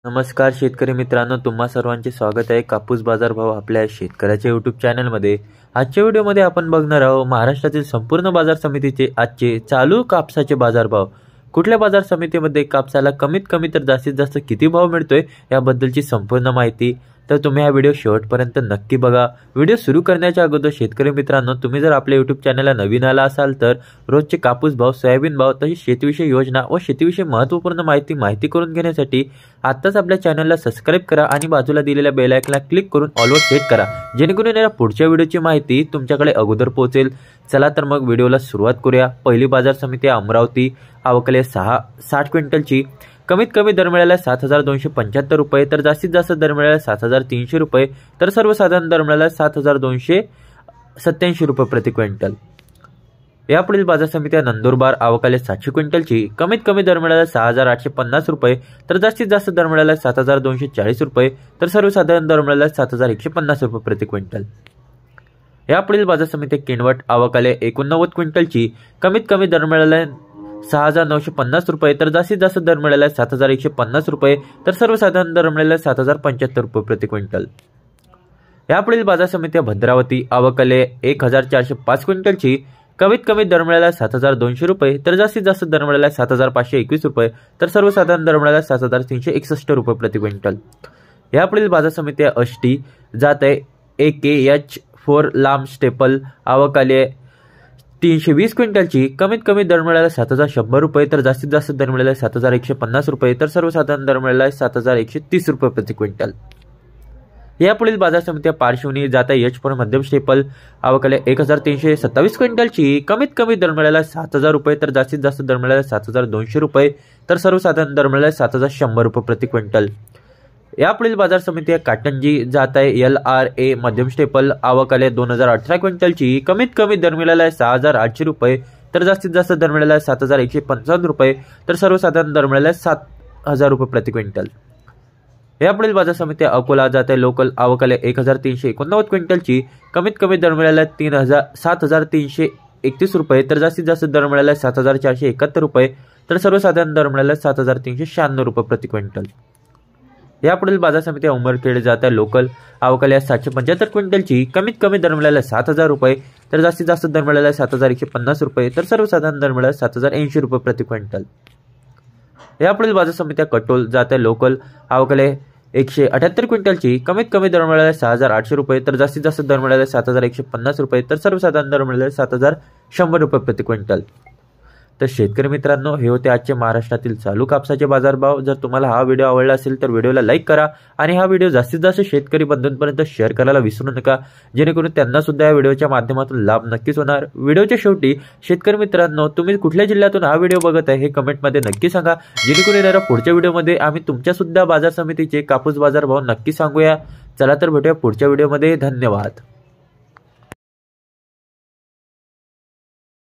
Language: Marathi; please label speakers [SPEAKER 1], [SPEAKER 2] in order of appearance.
[SPEAKER 1] नमस्कार शेतकरी मित्रांनो, तुम्हा सर्वांचे स्वागत आहे कापूस बाजारभाव आपल्या शेतकऱ्याच्या यूट्यूब चॅनलमध्ये। आजच्या व्हिडिओमध्ये आपण बघणार आहोत महाराष्ट्रातील संपूर्ण बाजार समितीचे आजचे चालू कापसाचे बाजारभाव। कुठल्या बाजार समितीमध्ये कापसाला कमीत कमी तर जास्तीत जास्त किती भाव मिळतोय याबद्दलची संपूर्ण माहिती। तर तुम्ही हा व्हिडिओ शेवटपर्यंत नक्की बघा। व्हिडिओ सुरू करण्याच्या अगोदर शेतकरी मित्रांनो, तुम्ही जर आपल्या यूट्यूब चॅनलला नवीन आला असाल तर रोजचे कापूस भाव, सोयाबीन भाव तसेच शेतीविषयी योजना व शेतीविषयी महत्त्वपूर्ण माहिती करून घेण्यासाठी आत्ताच आपल्या चॅनलला सबस्क्राइब करा आणि बाजूला दिलेल्या बेल आयकॉनला क्लिक करून ऑल वर सेट करा, जेणेकरून येणाऱ्या पुढच्या व्हिडिओची माहिती तुमच्याकडे अगोदर पोहोचेल। चला तर मग व्हिडिओला सुरुवात करूया। पहिली बाजार समिती अमरावती, आवकले 60 क्विंटलची। कमीत कमी दर मिळाला 7275 रुपये, तर जास्तीत जास्त दर मिळाला 7300 रुपये, तर सर्वसाधारण दर मिळाला 7287 रुपये प्रति क्विंटल। यापुढील बाजार समिती नंदुरबार, आवकाले 700 क्विंटलची। कमीत कमी दर मिळाला 6850 रुपये, तर जास्तीत जास्त दर मिळाला 7240 रुपये, तर सर्वसाधारण दर मिळाला 7150 रुपये प्रति क्विंटल। यापुढील बाजार समिती किनवट, आवकाले 89 क्विंटलची। कमीत कमी दर मिळाला 6950 रुपये, तर जास्तीत जास्त दर मिळाला 7150 रुपये, तर सर्वसाधारण दर मिळाला 7075 रुपये प्रति क्विंटल। यापुढील बाजार समिती भद्रावती, आवकाले 1405 क्विंटलची। कमीत कमी दर मिळाला 7200 रुपये, तर जास्तीत जास्त दर मिळाला 7521 रुपये, तर सर्वसाधारण दर मिळाला 7361 रुपये प्रति क्विंटल। यापुढील बाजार समिती अष्टी, जात आहे AKH4 लांब स्टेपल, आवकाले 320 क्विंटलची। कमीत कमी दर मिळाला 7100 रुपये, तर जास्तीत जास्त दर मिळाला 7150 रुपये, तर सर्वसाधारण दर मिळाला 7130 रुपये प्रति क्विंटल। यापुढील बाजार समिती पार्श्वनी, जात आहे H4 मध्यम स्टेपल, आवकाले 1327 क्विंटलची। कमीत कमी दर मिळाला 7000 रुपये, तर जास्तीत जास्त दर मिळाला 7200 रुपये, तर सर्वसाधारण दर मिळाला 7100 रुपये प्रति क्विंटल। यापुढील बाजार समिती काटंजी, जात आहे LRA मध्यम स्टेपल, आवकाले 2018 क्विंटलची। कमीत कमी दर मिळाला 6800 रुपये, तर जास्तीत जास्त दर मिळाला 7155 रुपये, तर सर्वसाधारण दर मिळाला 7000 रुपये प्रति क्विंटल। यापुढील बाजार समिती अकोला, जात आहे लोकल, आवकाले 1389 क्विंटलची। कमीत कमी दर मिळाला 7331 रुपये, तर जास्तीत जास्त दर मिळाला 7471 रुपये, तर सर्वसाधारण दर मिळाला 7396 रुपये प्रति क्विंटल। यापुढील बाजार समिती उमरखेड, जात आहे लोकल, आवकाले 775 क्विंटलची। कमीत कमी दर मिळाला 7000 रुपये, तर जास्तीत जास्त दर मिळाला 7150 रुपये, तर सर्वसाधारण दर मिळाला 7080 रुपये प्रति क्विंटल। यापुढील बाजार समिती कटोल, जात आहे लोकल, आवकाले 178 क्विंटलची। कमीत कमी दर मिळाला 6800 रुपये, तर जास्तीत जास्त दर मिळाला 7150 रुपये, तर सर्वसाधारण दर मिळाला 7100 रुपये प्रति क्विंटल। तर शेतकरी मित्रांनो, हे होते आजचे महाराष्ट्रातील चालू कापसाचे बाजारभाव। जर तुम्हाला हा व्हिडिओ आवडला असेल तर व्हिडिओला लाईक करा आणि हा व्हिडिओ जास्तीत जास्त शेतकरी बंधूंपर्यंत शेअर करायला विसरू नका, जेणेकरून त्यांना सुद्धा या व्हिडिओच्या माध्यमातून लाभ नक्कीच होणार। व्हिडिओच्या शेवटी शेतकरी मित्रांनो, तुम्ही कुठल्या जिल्ह्यातून हा व्हिडिओ बघत आहे हे कमेंटमध्ये नक्की सांगा, जेणेकरून येणाऱ्या पुढच्या व्हिडिओमध्ये आम्ही तुमच्या सुद्धा बाजार समितीचे कापूस बाजारभाव नक्की सांगूया। चला तर भेटूया पुढच्या व्हिडिओमध्ये। धन्यवाद।